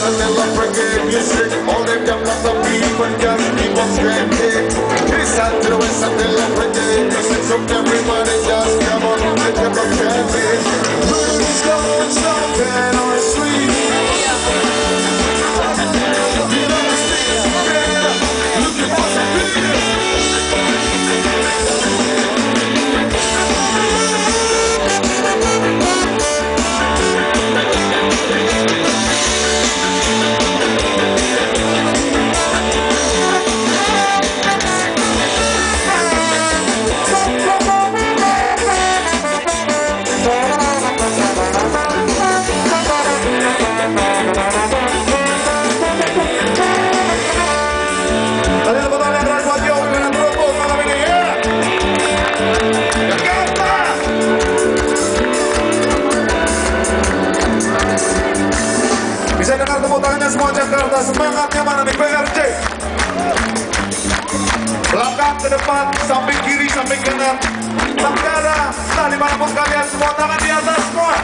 boys and they love reggae music. All them young lots of people just keep on screaming. East side to the west and they love reggae music. So everybody just come on, let them go chanting. Who's going something on the street? Looking for some beat. Bisa dengar tepuk tangannya semua Jakarta, semangatnya mana nih PRJ? Belakang ke depan, samping kiri, samping kanan, tenggara, nah dimanapun kalian semua tangan di atas semua.